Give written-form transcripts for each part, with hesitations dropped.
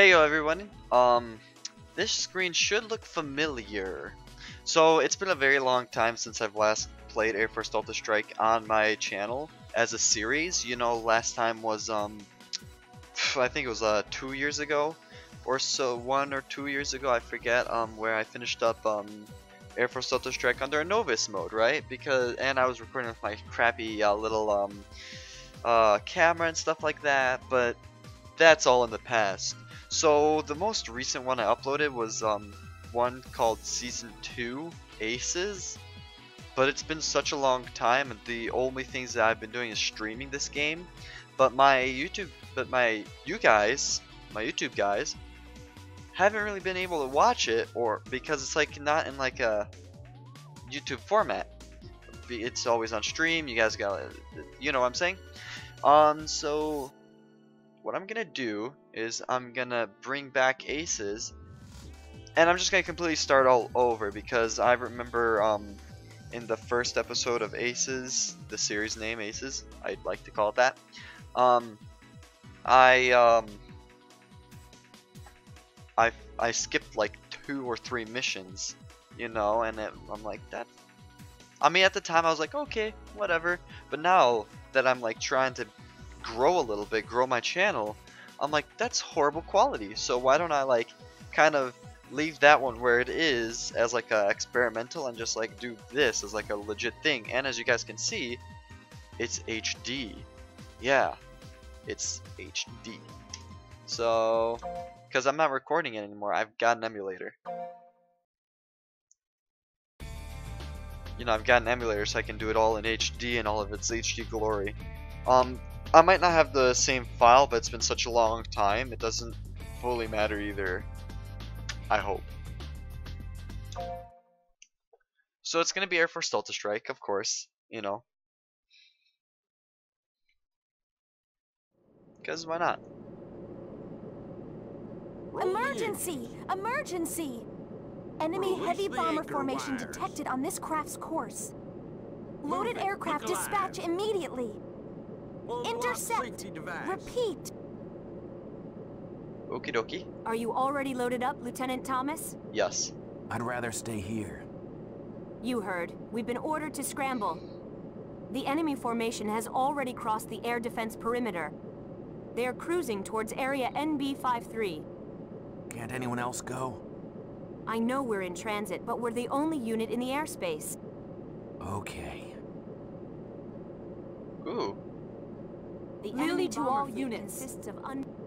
Hey everyone, this screen should look familiar. So it's been a very long time since I've last played Airforce Delta Strike on my channel as a series. You know, last time was I think it was 2 years ago or so, 1 or 2 years ago, I forget, where I finished up Airforce Delta Strike under a Novice mode, right? And I was recording with my crappy little camera and stuff like that, but that's all in the past. So the most recent one I uploaded was one called Season 2 Aces, but it's been such a long time, and the only things that I've been doing is streaming this game. But my YouTube guys haven't really been able to watch it, or because it's like not in like a YouTube format. It's always on stream. You guys got, you know what I'm saying? So what I'm gonna do is I'm gonna bring back Aces, and I'm just gonna completely start all over, because I remember in the first episode of Aces, the series name Aces, I'd like to call it that, I skipped like 2 or 3 missions, you know, and I'm like, that, I mean, at the time I was like, okay, whatever, but now that I'm like trying to grow a little bit, grow my channel, I'm like, that's horrible quality. So why don't I like kind of leave that one where it is as like a experimental, and just like do this as like a legit thing. And as you guys can see, it's HD. Yeah, it's HD. So because I'm not recording it anymore, I've got an emulator. You know, I've got an emulator, so I can do it all in HD and all of its HD glory. I might not have the same file, but it's been such a long time, it doesn't fully matter either, I hope. So it's gonna be Airforce Delta Strike, of course, you know. Because why not? Emergency! Emergency! Enemy heavy bomber formation detected on this craft's course. Loaded aircraft dispatch immediately. Intercept! Repeat! Okie dokie. Are you already loaded up, Lieutenant Thomas? Yes. I'd rather stay here. You heard. We've been ordered to scramble. The enemy formation has already crossed the air defense perimeter. They are cruising towards area NB53. Can't anyone else go? I know we're in transit, but we're the only unit in the airspace. Okay. Ooh. The enemy to all units consists of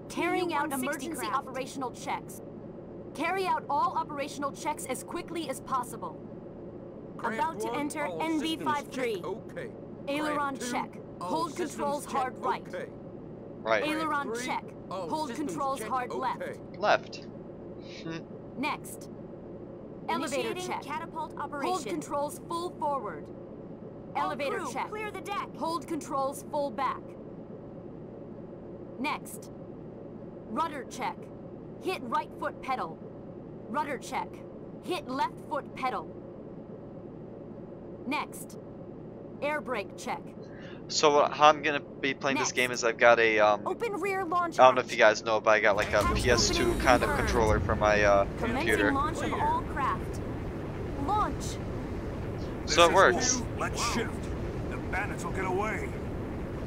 carrying out emergency operational checks. Carry out all operational checks as quickly as possible. About to enter NB53. Okay. Aileron check. Hold controls hard right. Right. Aileron check. Hold controls hard left. Left. Next. Elevator check. Catapult operation. Hold controls full forward. Elevator check. Clear the deck. Hold controls full back. Next. Rudder check. Hit right foot pedal. Rudder check. Hit left foot pedal. Next. Air brake check. So how I'm gonna be playing this game is I've got a Open rear launch. I don't know if you guys know, but I got like a PS2 kind of controller for my computer. Launch of all craft. Launch. So it works. Let's shift. The bandits will get away.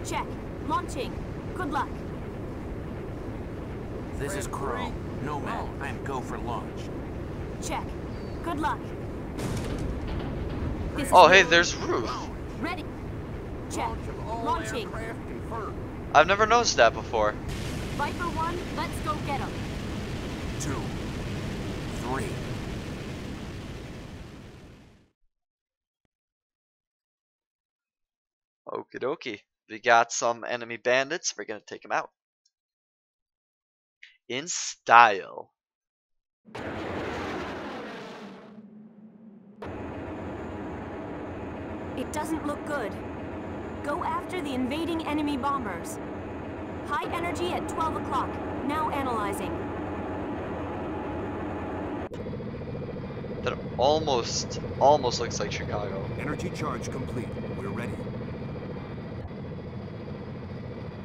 Check. Launching. Good luck. This is Crow. Nomad, I'm go for launch. Check. Good luck. This Oh, is hey, there's Ruth. ready. Check. Launching. I've never noticed that before. Viper 1, let's go get him. 2, 3. Okie dokie. We got some enemy bandits. We're gonna take them out. In style. It doesn't look good. Go after the invading enemy bombers. High energy at 12 o'clock. Now analyzing. That almost looks like Chicago. Energy charge complete. We're ready.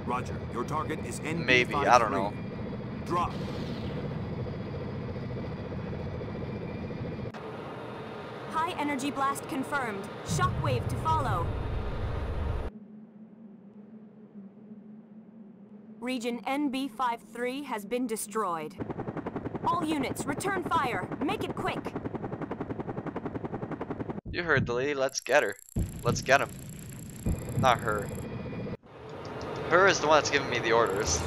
Roger. Your target is NB53. Maybe, I don't know. Drop. High energy blast confirmed. Shockwave to follow. Region NB53 has been destroyed. All units, return fire. Make it quick. You heard the lady. Let's get her. Let's get him. Not her. Her is the one that's giving me the orders.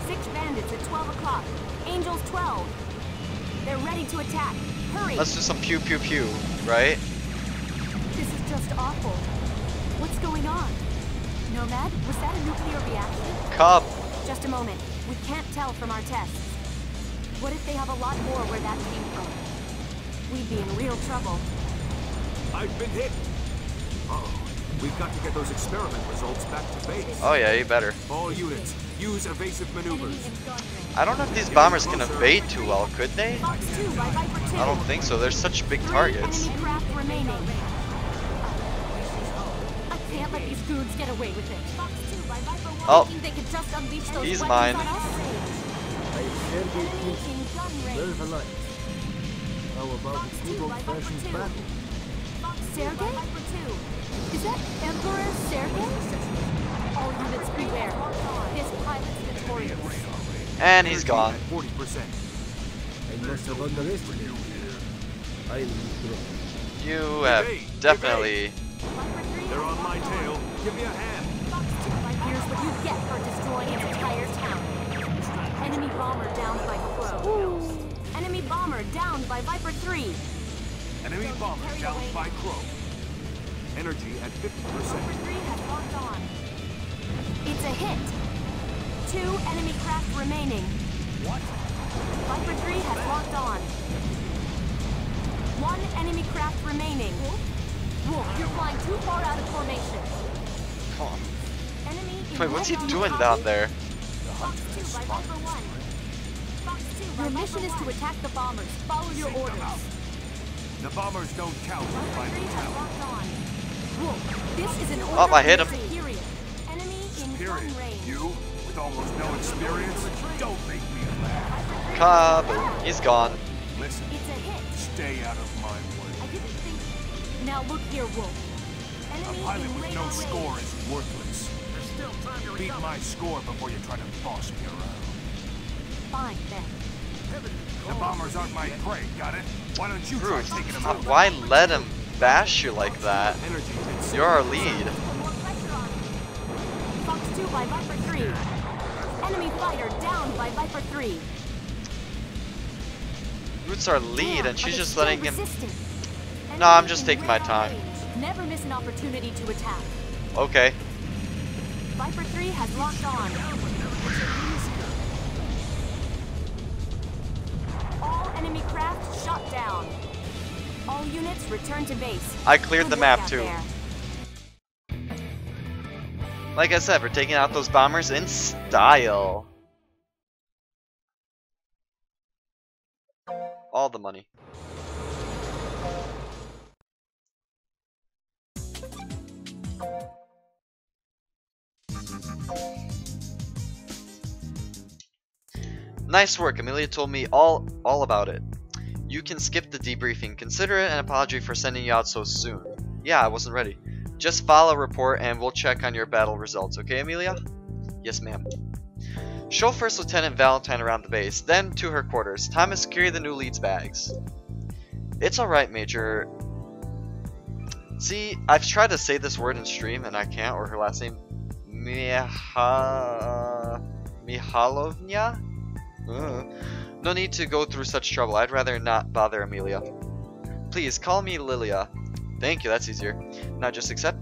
6 bandits at 12 o'clock. Angels 12. They're ready to attack. Hurry! Let's do some pew pew pew, right? This is just awful. What's going on? Nomad, was that a nuclear reaction? Cub! Just a moment. We can't tell from our tests. What if they have a lot more where that came from? We'd be in real trouble. I've been hit. Uh-oh. We've got to get those experiment results back to base. Oh yeah, you better. All units, use evasive maneuvers. I don't know if these bombers can evade too well, could they? Fox 2 by Viper 2. I don't think so. They're such big 3 targets. enemy craft remaining. I can't let these goons get away with it. Fox 2 by Viper 1. Oh. Think they could just unleash those He's weapons mine. on us? Enemy in gun range. How about Fox the 2 Eagle by Viper version's 2. battle? Fox 2 by Viper 2. Is that Emperor Sergei? All units beware. This pilot's notorious. And he's gone. 40%. I must have underestimated you. I withdraw. You have definitely... Viper 3 They're has on my locked tail. Give me a hand. Fox 2 by Here's what you get for destroying an entire town. Enemy bomber downed by Crow. Enemy bomber downed by Viper 3. Enemy bomber carried down away. by Crow. Energy at 50%. Viper 3 has locked on. It's a hit. 2 enemy craft remaining. What? Viper 3 has locked on. 1 enemy craft remaining. Wolf, you're flying too far out of formation. Come on. Enemy in Wait, what's he head-on doing combat. down there? Fox 2 by Viper 1. Fox 2 by Your mission is to attack the bombers. Follow your Seek them orders. out. The bombers don't count in Viper 3 private has town. locked on. Wolf, this is an order. Oh, I hit him. Period. Enemy in gun Period. range. You, with almost no experience, don't make me laugh. Viper 3 Kaboom. He's gone. Listen, It's a hit. stay out of my I way. didn't think. Now look here, Wolf. A Enemy pilot in with radar no range. score is worthless. Beat my score before you try to boss me around. Fine then. The bombers aren't my prey, got it? Why don't you try Ruth, taking them out? why let him bash you like that? Energy at You're our lead. More pressure on him. Fox 2 by Viper 3. Enemy fighter down by Viper 3. Ruth's our lead, Damn, and she's but just it's letting still him... resistant. No, I'm Enemy just in taking my radar time. range. Never miss an opportunity to attack. Okay. Viper 3 has locked on. All enemy craft shot down. All units return to base. I cleared the Good map work out too. there. Like I said, we're taking out those bombers in style. All the money. Nice work. Amelia told me all about it. You can skip the debriefing. Consider it an apology for sending you out so soon. Yeah, I wasn't ready. Just file a report and we'll check on your battle results, okay, Amelia? Yes, ma'am. Show First Lieutenant Valentine around the base, then to her quarters. Thomas, carry the new lead's bags. It's alright, Major. See, I've tried to say this word in stream and I can't, or her last name. Mihalovnya? No need to go through such trouble. I'd rather not bother Amelia. Please, call me Lilia. Thank you, that's easier. Now just accept.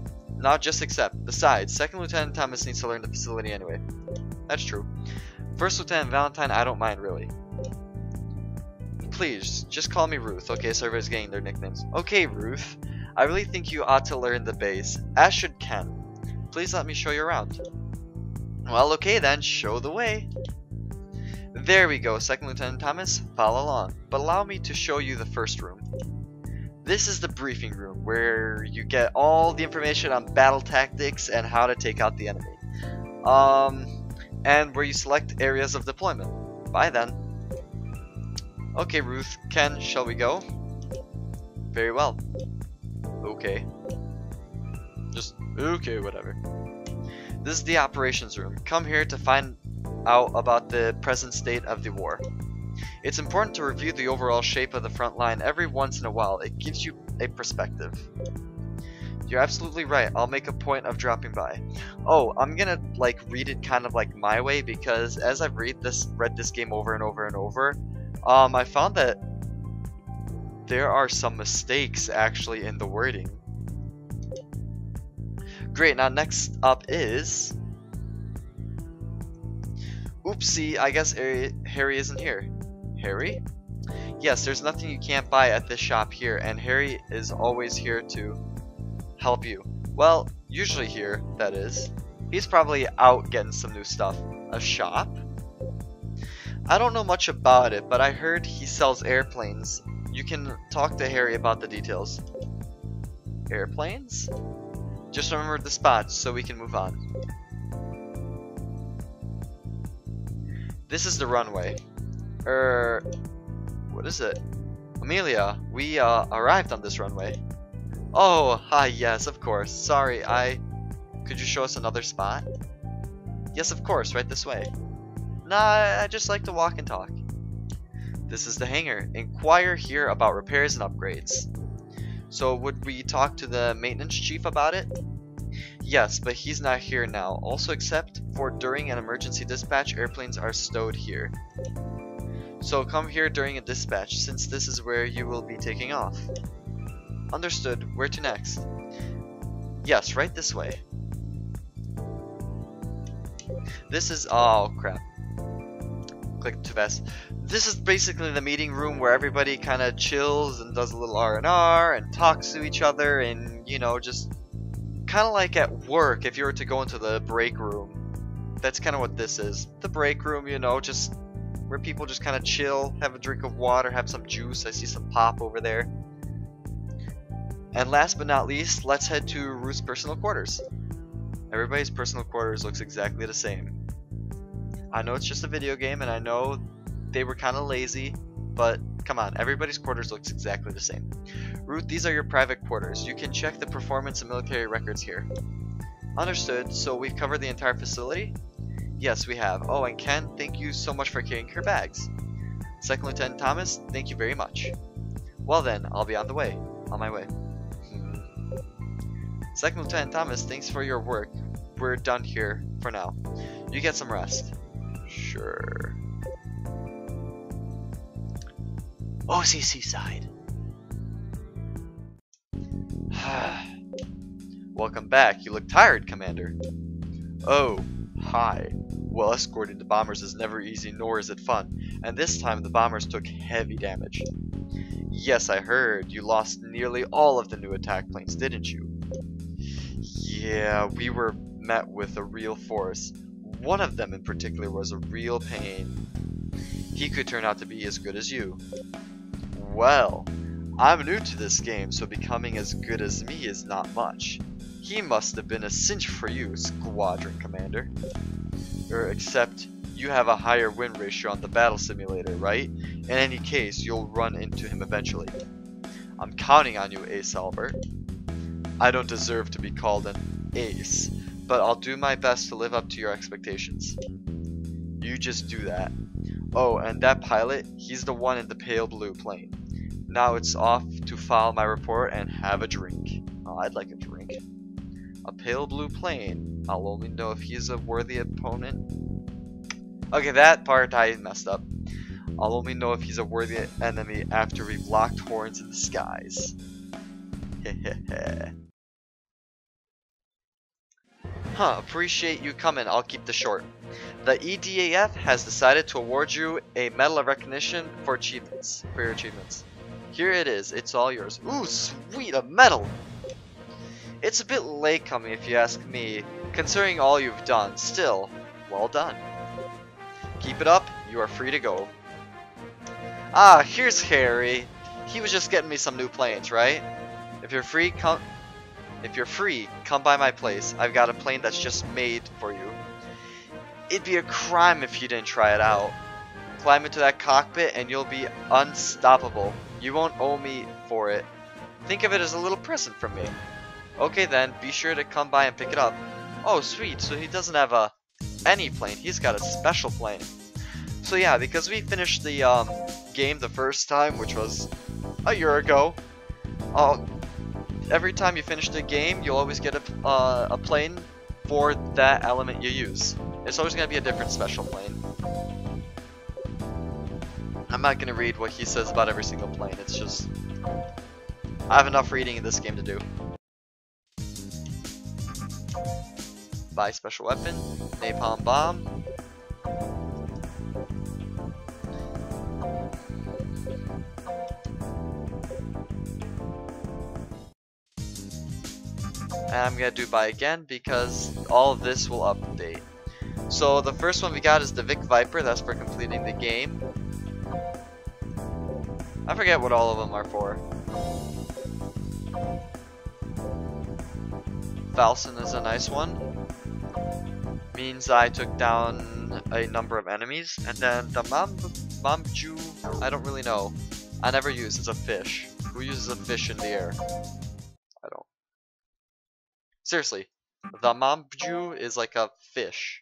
Besides, Second Lieutenant Thomas needs to learn the facility anyway. That's true. First Lieutenant Valentine, I don't mind really. Please, just call me Ruth. Okay, so everybody's getting their nicknames. Okay, Ruth. I really think you ought to learn the base. As should Ken. Please let me show you around. Well, okay then, show the way. There we go, Second Lieutenant Thomas. Follow along. But allow me to show you the first room. This is the briefing room, where you get all the information on battle tactics and how to take out the enemy. And where you select areas of deployment. Bye then. Okay, Ruth, Ken, shall we go? Very well. Okay. Just, okay, whatever. This is the operations room. Come here to find out about the present state of the war. It's important to review the overall shape of the front line every once in a while. It gives you a perspective. You're absolutely right. I'll make a point of dropping by. Oh, I'm gonna like read it kind of like my way, because as I've read this game over and over and over, I found that there are some mistakes actually in the wording. Great, now next up is... Oopsie, I guess Harry isn't here. Harry? Yes, there's nothing you can't buy at this shop here, and Harry is always here to help you. Well, usually here, that is. He's probably out getting some new stuff. A shop? I don't know much about it, but I heard he sells airplanes. You can talk to Harry about the details. Airplanes? Just remember the spots so we can move on. This is the runway. What is it? Amelia, we arrived on this runway. Oh, hi, yes, of course. Sorry, could you show us another spot? Yes, of course, right this way. Nah, I just like to walk and talk. This is the hangar. Inquire here about repairs and upgrades. So would we talk to the maintenance chief about it? Yes, but he's not here now. Also, except for during an emergency dispatch, airplanes are stowed here. So come here during a dispatch, since this is where you will be taking off. Understood. Where to next? Yes, right this way. This is... oh, crap. Click too fast. This is basically the meeting room where everybody kind of chills and does a little R&R and talks to each other, and, you know, just kind of like at work if you were to go into the break room. That's kind of what this is. The break room, you know, just where people just kind of chill, have a drink of water, have some juice. I see some pop over there. And last but not least, let's head to Ruth's personal quarters. Everybody's personal quarters looks exactly the same. I know it's just a video game, and I know they were kind of lazy, but come on, everybody's quarters looks exactly the same. Ruth, these are your private quarters. You can check the performance and military records here. Understood. So we've covered the entire facility? Yes, we have. Oh, and Ken, thank you so much for carrying her bags. Second Lieutenant Thomas, thank you very much. Well then, I'll be on my way. Second Lieutenant Thomas, thanks for your work. We're done here for now. You get some rest. Sure. OCC side. Welcome back. You look tired, Commander. Oh, hi. Well, escorting the bombers is never easy, nor is it fun. And this time the bombers took heavy damage. Yes, I heard. You lost nearly all of the new attack planes, didn't you? Yeah, we were met with a real force. One of them in particular was a real pain. He could turn out to be as good as you. Well, I'm new to this game, so becoming as good as me is not much. He must have been a cinch for you, Squadron Commander. Except you have a higher win ratio on the battle simulator, right? In any case, you'll run into him eventually. I'm counting on you, Ace Albert. I don't deserve to be called an ace, but I'll do my best to live up to your expectations. You just do that. Oh, and that pilot, he's the one in the pale blue plane. Now it's off to file my report and have a drink. Oh, I'd like a drink. A pale blue plane. I'll only know if he's a worthy opponent. Okay, that part I messed up. I'll only know if he's a worthy enemy after we've locked horns in the skies. Hehehe. Huh, appreciate you coming. I'll keep this short. The EDAF has decided to award you a Medal of Recognition for your achievements. Here it is. It's all yours. Ooh, sweet, a medal! It's a bit late coming if you ask me, considering all you've done. Still, well done. Keep it up. You are free to go. Ah, here's Harry. He was just getting me some new planes, right? If you're free, come by my place. I've got a plane that's just made for you. It'd be a crime if you didn't try it out. climb into that cockpit and you'll be unstoppable. You won't owe me for it. Think of it as a little present from me. Okay then, be sure to come by and pick it up. Oh sweet, so he doesn't have any plane, he's got a special plane. So yeah, because we finished the game the first time, which was a year ago, every time you finish the game, you'll always get a plane for that element you use. It's always going to be a different special plane. I'm not going to read what he says about every single plane, it's just... I have enough reading in this game to do. Buy special weapon, napalm bomb. And I'm gonna do buy again because all of this will update. So the first one we got is the Vic Viper, that's for completing the game. I forget what all of them are for. Falson is a nice one. Means I took down a number of enemies. And then the Mamju, I don't really know. I never use, it's a fish. Who uses a fish in the air? I don't. Seriously, the Mamju is like a fish.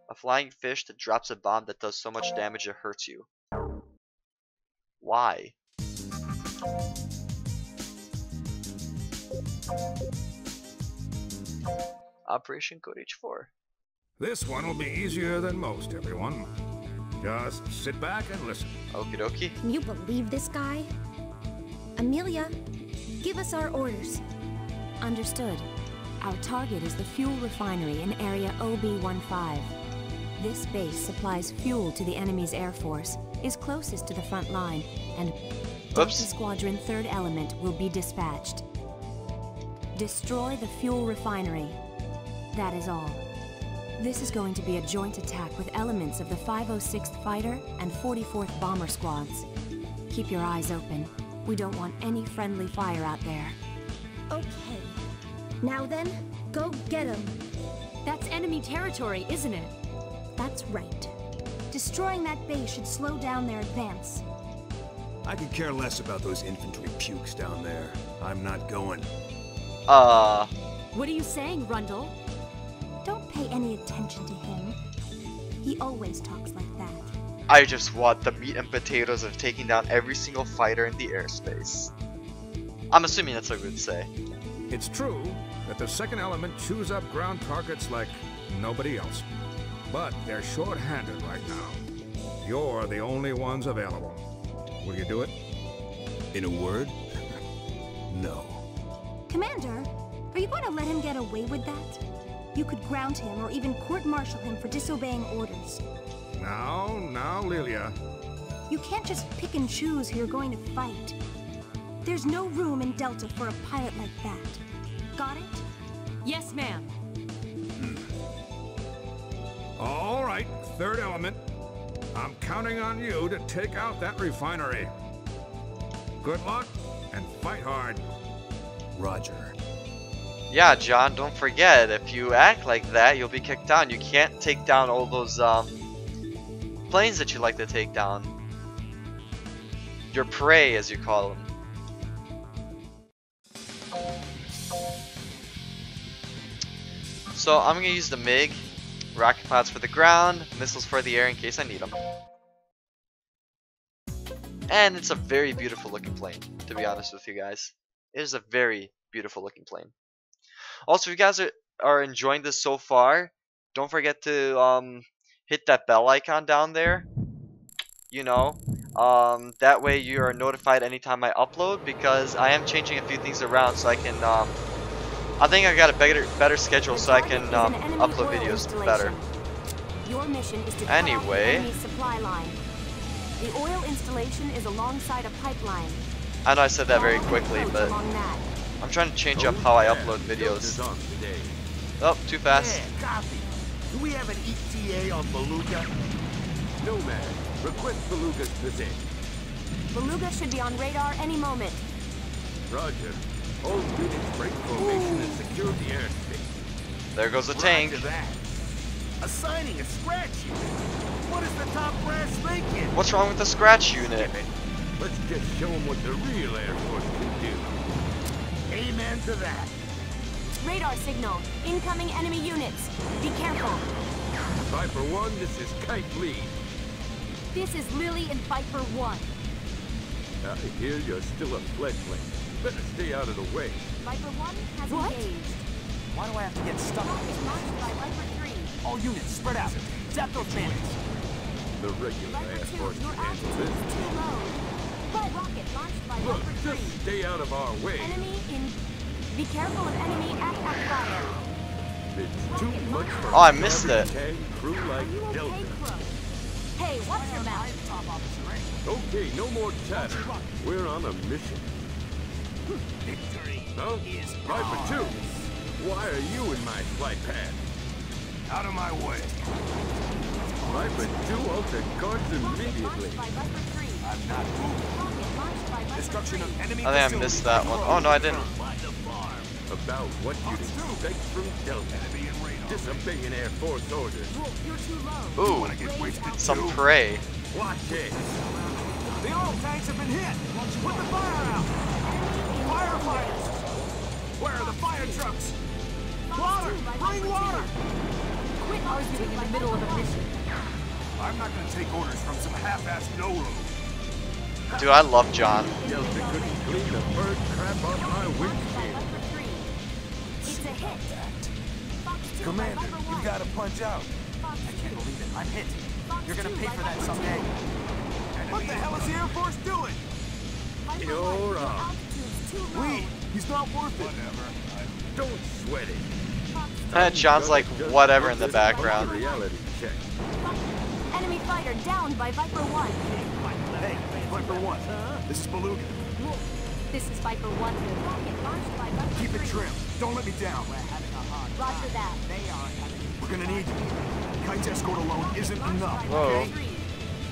A flying fish that drops a bomb that does so much damage it hurts you. Why? Operation Code H4. This one will be easier than most, everyone. Just sit back and listen. Okie dokie. Can you believe this guy? Amelia, give us our orders. Understood. Our target is the fuel refinery in area OB-15. This base supplies fuel to the enemy's air force, is closest to the front line, and Delta Squadron 3rd Element will be dispatched. Destroy the fuel refinery. That is all. This is going to be a joint attack with elements of the 506th Fighter and 44th Bomber Squads. Keep your eyes open. We don't want any friendly fire out there. Okay. Now then, go get him. That's enemy territory, isn't it? That's right. Destroying that base should slow down their advance. I could care less about those infantry pukes down there. I'm not going. What are you saying, Rundle? Don't pay any attention to him. He always talks like that. I just want the meat and potatoes of taking down every single fighter in the airspace. I'm assuming that's what we would say. It's true that the 2nd Element chews up ground targets like nobody else. But they're short-handed right now. You're the only ones available. Will you do it? In a word? No. Commander, are you going to let him get away with that? You could ground him or even court-martial him for disobeying orders. Now, Lilia. You can't just pick and choose who you're going to fight. There's no room in Delta for a pilot like that. Got it? Yes, ma'am. All right, 3rd Element. I'm counting on you to take out that refinery. Good luck and fight hard. Roger. Yeah, John, don't forget, if you act like that, you'll be kicked down. You can't take down all those planes that you like to take down. Your prey, as you call them. So I'm gonna use the MiG, rocket pods for the ground, missiles for the air in case I need them. And it's a very beautiful looking plane, to be honest with you guys. It is a very beautiful looking plane. Also, if you guys are enjoying this so far, don't forget to hit that bell icon down there. You know, that way you are notified anytime I upload, because I am changing a few things around so I can. I think I got a better schedule so I can upload videos better. Your mission is to Anyway, enemy supply line. The oil installation is alongside a pipeline. I know I said that very quickly, but I'm trying to change up how I upload videos. Oh, too fast. Yeah, copy. Do we have an ETA on Beluga? No, man. Request Beluga's position. Beluga should be on radar any moment. Roger. All units break formation and secure the airspace. There goes the tank. Roger that. Assigning a scratch unit. What is the top brass thinking? What's wrong with the scratch unit? Let's just show them what the real Air Force can do. Amen to that. Radar signal. Incoming enemy units. Be careful. Viper 1, this is Kite Lead. This is Lily and Viper 1. I hear you're still a fledgling. Better stay out of the way. Viper 1 has engaged. Why do I have to get stuck? Rocket launched by Viper 3. All units, spread out. Zap those bandits. The regular Viper Air 2, Force your can handle altitude this. is too low. Rocket launched by Look, Viper 3. just stay out of our way. Enemy in... Be careful of enemy attack fire. It's too much for Oh, I missed it. a crew like Are you okay, Delta. Crow? Hey, watch your mouth. Top officer, right? Okay, no more chatter. We're on a mission. Victory Huh? is Viper 2, ours. why are you in my flight path? Out of my way. Viper 2 alter course immediately. Launched by Viper 3. I'm not moving. Rocket launched by Viper Destruction 3. of enemy I think I missed that one. Oh no, I didn't. By the farm. About what you'd expect from Delta. Enemy in radar. Disobeying Air Force orders. Wolf, you're too low. Ooh, Wanna get wasted some too? prey. Watch it. The oil tanks have been hit. Put the fire out. Firefighters. Where are the fire trucks? Water. Bring water. Quit arguing in the middle of a mission. I'm not going to take orders from some half-assed no-room. Dude, I love John. Delta couldn't clean the bird crap off my Launched by windshield. Viper 3. It's a hit. Fox 2 Commander, by Viper 1. you gotta punch out. Fox I can't 2. believe it. I'm hit. Fox You're gonna 2 pay by for that Viper someday. 2. What the hell is the Air Force doing? Viper You're 1, your wrong. altitude's too low. We. He's not worth it. Whatever. Don't sweat it. Fox 2. John's like whatever in the Just background. a reality check. Enemy fighter down by Viper 1. Hey, Viper 1. This is Beluga. This is Viper 1. Rocket launched by Viper Keep 3. it trim. Don't let me down. Roger that. We're gonna need you. Kite's escort alone isn't enough, Whoa. okay?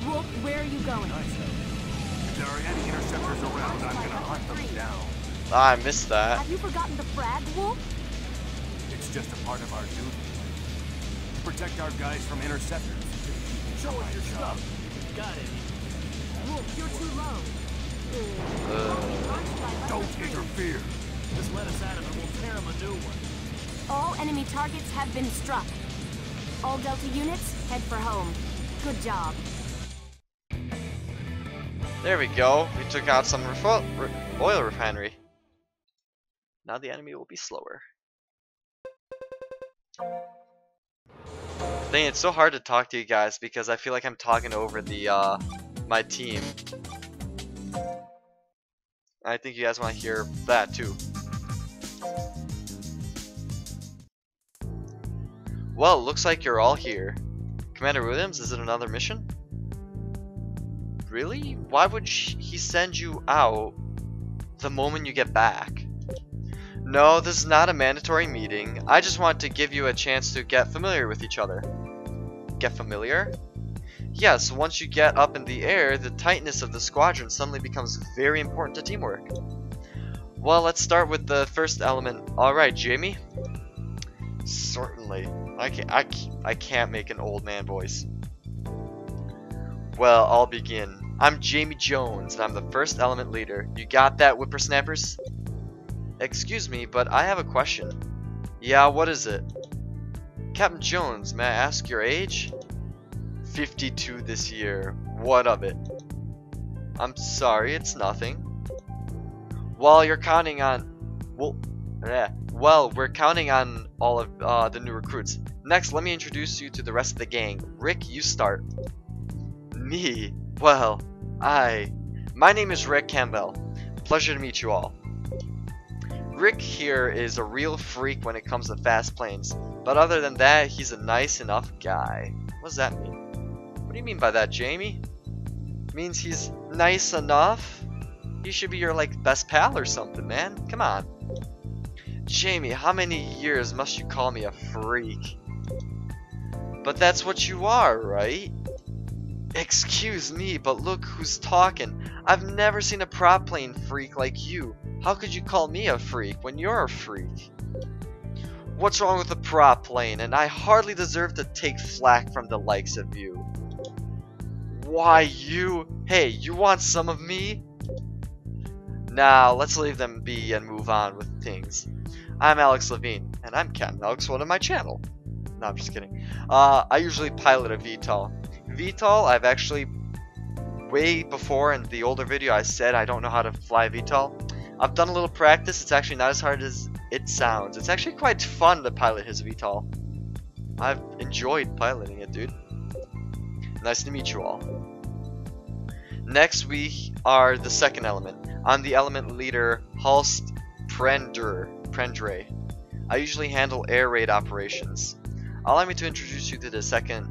Wolf, where are you going? If there are any interceptors around, I'm gonna hunt them down. Ah, I missed that. Have you forgotten the frag, Wolf? It's just a part of our duty. To protect our guys from interceptors. Show us your stuff. Got it. Wolf, you're too low. Launched by Viper Don't 3. interfere. Just let us at him and we'll tear him a new one. All enemy targets have been struck. All Delta units, head for home. Good job. There we go. We took out some oil refinery. Now the enemy will be slower. Dang, it's so hard to talk to you guys because I feel like I'm talking over the my team. I think you guys want to hear that too. Well, looks like you're all here. Commander Williams, is it another mission? Really? Why would he send you out the moment you get back? No, this is not a mandatory meeting. I just want to give you a chance to get familiar with each other. Get familiar? Yes, once you get up in the air, the tightness of the squadron suddenly becomes very important to teamwork. Well, let's start with the first element. Alright, Jamie? Certainly. I can't make an old man voice. Well, I'll begin. I'm Jamie Jones, and I'm the first element leader. You got that, whippersnappers? Excuse me, but I have a question. Yeah, what is it? Captain Jones, may I ask your age? 52 this year. What of it? I'm sorry, it's nothing. Well, you're counting on... Well, we're counting on all of the new recruits. Next, let me introduce you to the rest of the gang. Rick, you start. Me? Well, my name is Rick Campbell. Pleasure to meet you all. Rick here is a real freak when it comes to fast planes, but other than that, he's a nice enough guy. What does that mean? What do you mean by that, Jamie? Means he's nice enough? He should be your, like, best pal or something, man. Come on. Jamie, how many years must you call me a freak? But that's what you are, right? Excuse me, but look who's talking. I've never seen a prop plane freak like you. How could you call me a freak when you're a freak? What's wrong with the prop plane? And I hardly deserve to take flack from the likes of you. Why you? Hey, you want some of me? Now, let's leave them be and move on with things. I'm Alex Levine, and I'm Captain Alex, one of my channel. No, I'm just kidding. I usually pilot a VTOL. VTOL, I've actually, way before in the older video, I said I don't know how to fly VTOL. I've done a little practice. It's actually not as hard as it sounds. It's actually quite fun to pilot his VTOL. I've enjoyed piloting it, dude. Nice to meet you all. Next, we are the second element. I'm the element leader, Halst Prendre. I usually handle air raid operations. Allow me to introduce you to the second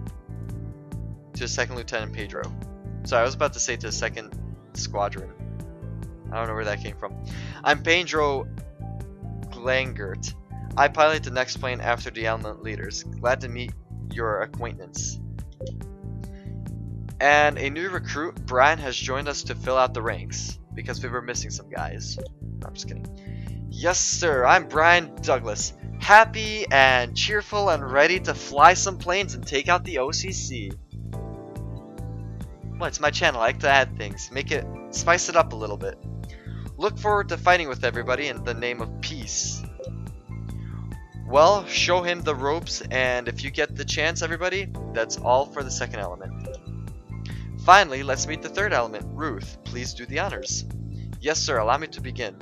Lieutenant Pedro. Sorry, I was about to say to the second squadron. I don't know where that came from. I'm Pedro Glangert. I pilot the next plane after the element leaders. Glad to meet your acquaintance. And a new recruit, Brian, has joined us to fill out the ranks because we were missing some guys. No, I'm just kidding. Yes, sir. I'm Brian Douglas. Happy and cheerful and ready to fly some planes and take out the OCC. Well, it's my channel. I like to add things. Spice it up a little bit. Look forward to fighting with everybody in the name of peace. Well, show him the ropes, and if you get the chance, everybody, that's all for the second element. Finally, let's meet the third element, Ruth. Please do the honors. Yes, sir. Allow me to begin.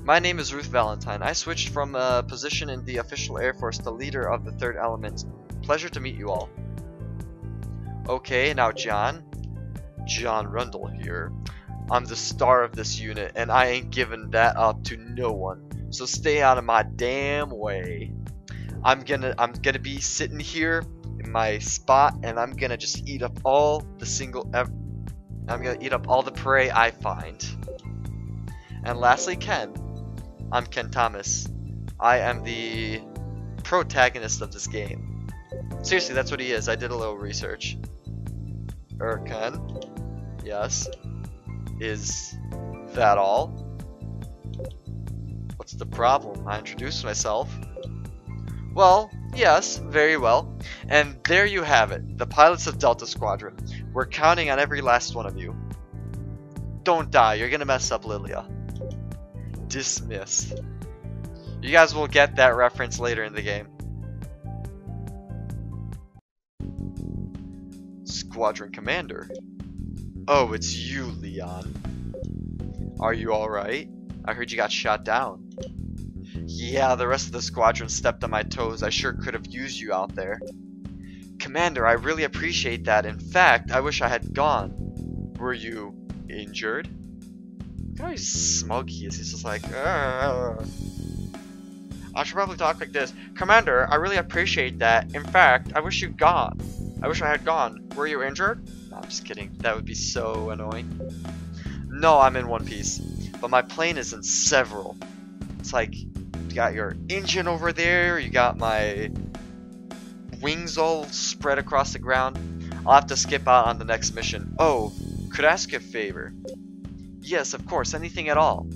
My name is Ruth Valentine. I switched from a position in the official Air Force to leader of the third element. Pleasure to meet you all. Okay, now John Rundle here. I'm the star of this unit, and I ain't giving that up to no one. So stay out of my damn way. I'm gonna be sitting here in my spot, and I'm gonna just eat up all the prey I find. And lastly, Ken. I'm Ken Thomas. I am the protagonist of this game. Seriously, that's what he is. I did a little research. Ken? Yes. Is that all? What's the problem? I introduced myself. Well, yes, very well. And there you have it. The pilots of Delta Squadron. We're counting on every last one of you. Don't die. You're gonna mess up Lilia. Dismissed. You guys will get that reference later in the game. Squadron Commander. Oh, it's you, Leon. Are you alright? I heard you got shot down. Yeah, the rest of the squadron stepped on my toes. I sure could have used you out there. Commander, I really appreciate that. In fact, I wish I had gone. Were you injured? Look how smug he is. He's just like, I should probably talk like this. Commander, I really appreciate that. In fact, I wish you'd gone. I wish I had gone. Were you injured? No, I'm just kidding. That would be so annoying. No, I'm in one piece. But my plane is in several. It's like, you got your engine over there. You got my wings all spread across the ground. I'll have to skip out on the next mission. Oh, could I ask you a favor? Yes, of course, anything at all.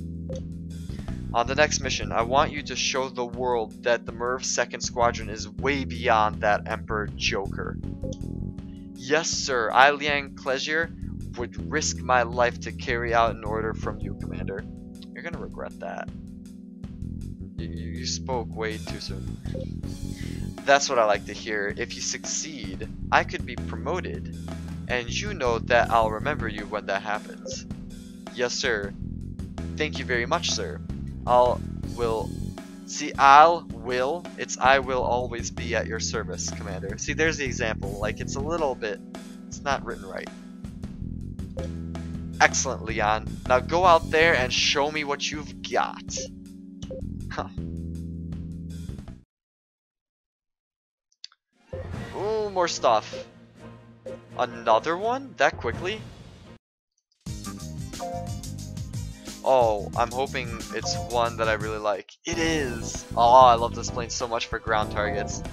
On the next mission, I want you to show the world that the MERV 2nd Squadron is way beyond that Emperor Joker. Yes, sir, I, Liang Clesier, would risk my life to carry out an order from you, Commander. You're gonna regret that. You spoke way too soon. That's what I like to hear. If you succeed, I could be promoted. And you know that I'll remember you when that happens. Yes, sir. Thank you very much, sir. I will always be at your service, Commander. See, there's the example. Like, it's a little bit, it's not written right. Excellent, Leon. Now go out there and show me what you've got. Huh. Ooh, more stuff. Another one? That quickly? Oh, I'm hoping it's one that I really like. It is! Oh, I love this plane so much for ground targets.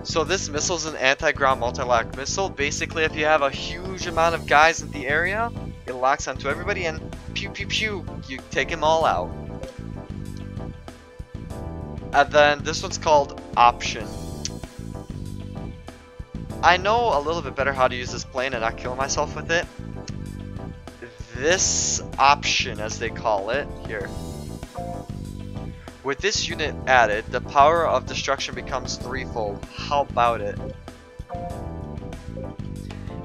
So this missile is an anti-ground multi-lock missile. Basically, if you have a huge amount of guys in the area, it locks onto everybody and pew pew pew, you take them all out. And then this one's called Option. I know a little bit better how to use this plane and not kill myself with it. This option, as they call it, here. With this unit added, the power of destruction becomes threefold. How about it?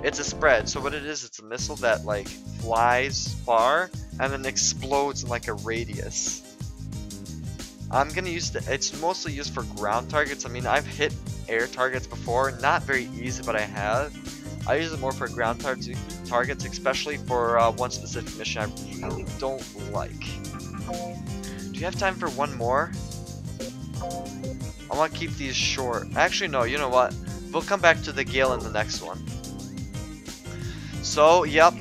It's a spread, so what it is, it's a missile that like flies far and then explodes in like a radius. I'm gonna use it's mostly used for ground targets. I mean, I've hit air targets before, not very easy, but I have. I use it more for ground targets, especially for one specific mission I really don't like. Do you have time for one more? I want to keep these short. Actually, no, you know what? We'll come back to the Gale in the next one. So, yep,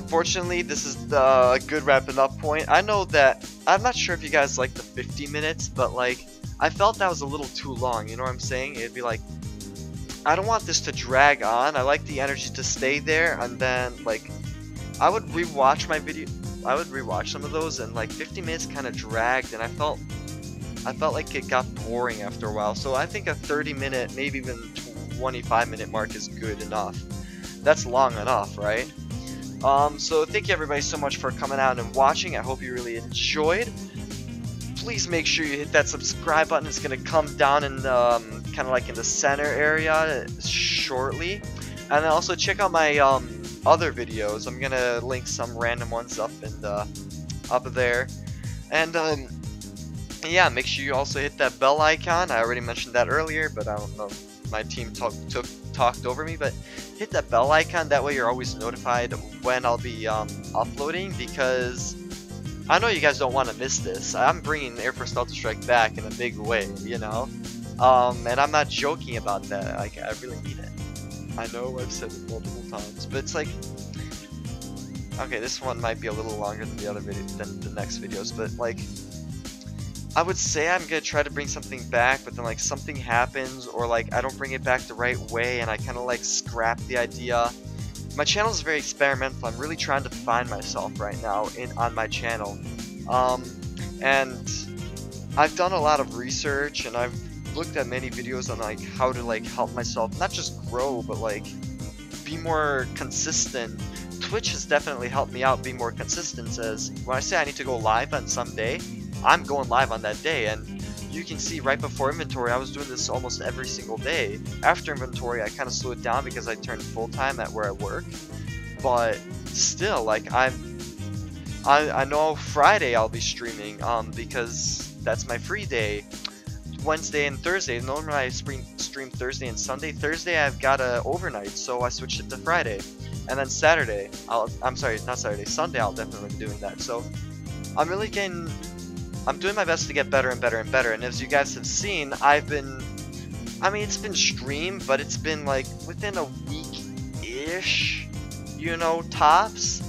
fortunately, this is the good wrapping up point. I know that, I'm not sure if you guys like the 50 minutes, but like, I felt that was a little too long, you know what I'm saying? It'd be like, I don't want this to drag on. I like the energy to stay there, and then, like, I would rewatch my video, I would rewatch some of those, and like 50 minutes kind of dragged, and I felt like it got boring after a while. So I think a 30-minute, maybe even 25-minute mark is good enough. That's long enough, right? So thank you everybody so much for coming out and watching. I hope you really enjoyed. Please make sure you hit that subscribe button. It's gonna come down in kind of like in the center area shortly. And then also check out my other videos. I'm gonna link some random ones up in the up there. And yeah, make sure you also hit that bell icon. I already mentioned that earlier, but I don't know if my team talked over me, but hit that bell icon, that way you're always notified when I'll be uploading, because I know you guys don't want to miss this. I'm bringing Airforce Delta Strike back in a big way, you know, and I'm not joking about that. Like, I really mean it. I know I've said it multiple times, but it's like, okay, this one might be a little longer than the other video, than the next videos, but like, I would say I'm gonna try to bring something back, but then like something happens, or like I don't bring it back the right way, and I kind of like scrap the idea. My channel is very experimental. I'm really trying to find myself right now on my channel, and I've done a lot of research, and I've looked at many videos on like how to like help myself not just grow, but like be more consistent. Twitch has definitely helped me out be more consistent. As when I say I need to go live on some day, I'm going live on that day, and you can see right before inventory I was doing this almost every single day. After inventory I kind of slowed down because I turned full-time at where I work, but still, like, I know Friday I'll be streaming because that's my free day. Wednesday and Thursday, normally I stream Thursday and Sunday. Thursday I've got a overnight, so I switched it to Friday, and then Saturday Sunday I'll definitely be doing that. So I'm doing my best to get better and better and better, and as you guys have seen, it's been streamed, but it's been like within a week-ish, you know, tops.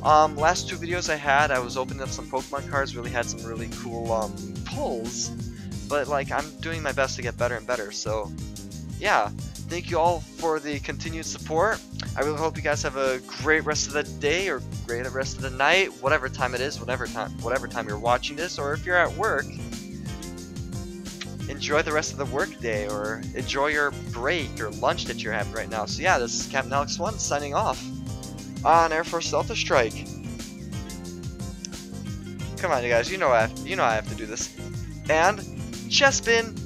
Last two videos I had, I was opening up some Pokemon cards, really had some really cool pulls, but like I'm doing my best to get better and better. So yeah, thank you all for the continued support. I really hope you guys have a great rest of the day, or great rest of the night, whatever time it is, whatever time you're watching this, or if you're at work, enjoy the rest of the work day, or enjoy your break or lunch that you're having right now. So yeah, this is Captain Alex1 signing off on Airforce Delta Strike. Come on, you guys, you know I have to do this. And Chespin.